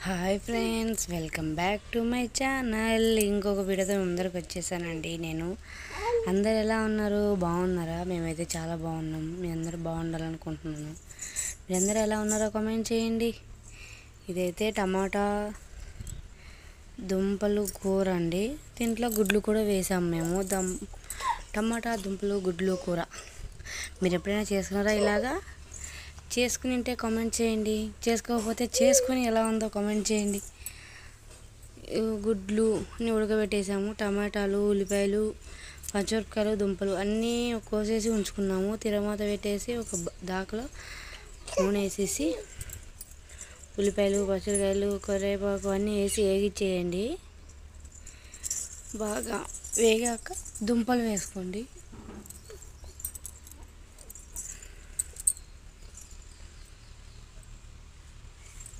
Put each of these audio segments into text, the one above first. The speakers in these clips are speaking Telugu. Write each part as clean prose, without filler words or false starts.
Hi friends, welcome back to my channel. ఇంకొక వీడియోతో ముందరకు వచ్చేసానండి నేను. అందరు ఎలా ఉన్నారు? బాగున్నారా? మేమైతే చాలా బాగున్నాం. మీ అందరూ బాగుండాలనుకుంటున్నాను. మీరందరూ ఎలా ఉన్నారో కామెంట్ చేయండి. ఇదైతే టమాటా దుంపలు కూర అండి. దీంట్లో గుడ్లు కూడా వేసాం మేము. టమాటా దుంపలు గుడ్లు కూర మీరు ఎప్పుడైనా చేసుకున్నారా? ఇలాగా చేసుకుని ఉంటే కామెంట్ చేయండి. చేసుకోకపోతే చేసుకొని ఎలా ఉందో కామెంట్ చేయండి. గుడ్లు అన్నీ ఉడకబెట్టేసాము. టమాటాలు, ఉల్లిపాయలు, పచ్చిమిరపకాయలు, దుంపలు అన్నీ కోసేసి ఉంచుకున్నాము. తిరమాత పెట్టేసి ఒక దాకలో నూనె వేసేసి ఉల్లిపాయలు, పచ్చిమిరపకాయలు, కరివేపాకు అన్నీ వేసి వేగిచ్చేయండి. బాగా వేగాక దుంపలు వేసుకోండి.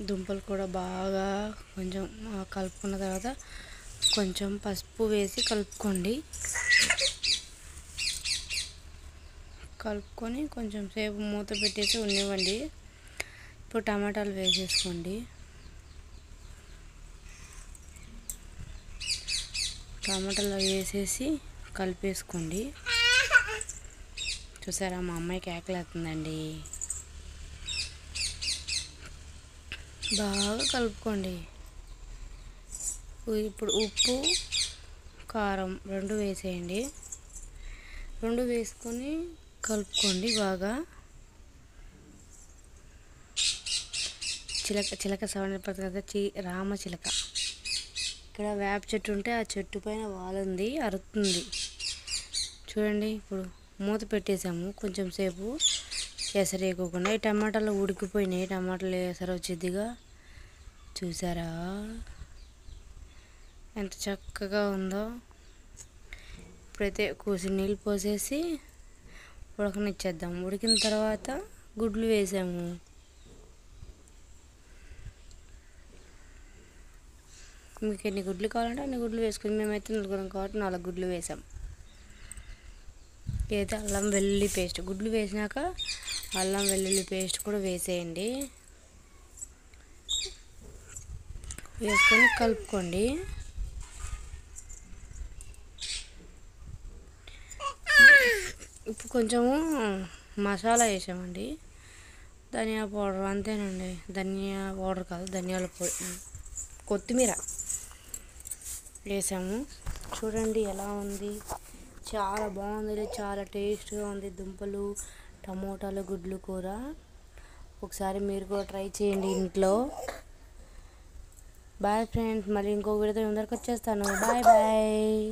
దుంపలు కూడా బాగా కొంచెం కలుపుకున్న తర్వాత కొంచెం పసుపు వేసి కలుపుకొని కొంచెం సేపు మూత పెట్టేసి ఉండివ్వండి. ఇప్పుడు టమాటాలు వేసేసుకోండి. టమాటాలు వేసేసి కలిపేసుకోండి. చూసారా, మా అమ్మాయి కేకలేస్తుందండి. బాగా కలుపుకోండి. ఇప్పుడు ఉప్పు, కారం రెండు వేసేయండి. రెండు వేసుకొని కలుపుకోండి బాగా. చిలక సౌండ్ పడుతుంది కదా, రామచిలక. ఇక్కడ వేప చెట్టు ఉంటే ఆ చెట్టు పైన వాలుంది, అరుతుంది చూడండి. ఇప్పుడు మూత పెట్టేసాము కొంచెం సేపు ఎసరు వేయకుండా. ఈ టమాటాలు ఉడికిపోయినాయి. టమాటాలు ఎసరు వచ్చిద్దిగా. చూసారా ఎంత చక్కగా ఉందో. ఇప్పుడైతే కూసి నీళ్ళు పోసేసి ఉడకనిచ్చేద్దాం. ఉడికిన తర్వాత గుడ్లు వేసాము. మీకు ఎన్ని గుడ్లు కావాలంటే అన్ని గుడ్లు వేసుకుని, మేమైతే నలుగురం కాబట్టి 4 గుడ్లు వేసాం. ఇదైతే అల్లం వెల్లుల్లి పేస్ట్. గుడ్లు వేసినాక అల్లం వెల్లుల్లి పేస్ట్ కూడా వేసేయండి. వేసుకొని కలుపుకోండి. ఇప్పుడు కొంచెము మసాలా వేసామండి. ధనియా పౌడర్ అంతేనండి. ధనియా పౌడర్ కాదు, ధనియాల పొడి, కొత్తిమీర వేసాము. చూడండి ఎలా ఉంది. చాలా బాగుంది, చాలా టేస్ట్గా ఉంది. దుంపలు, టమోటాలు, గుడ్లు కూర ఒకసారి మీరు కూడా ట్రై చేయండి ఇంట్లో. బాయ్ ఫ్రెండ్స్, మళ్ళీ ఇంకో వీడియోతో ముందరకు వచ్చేస్తాను. Bye bye.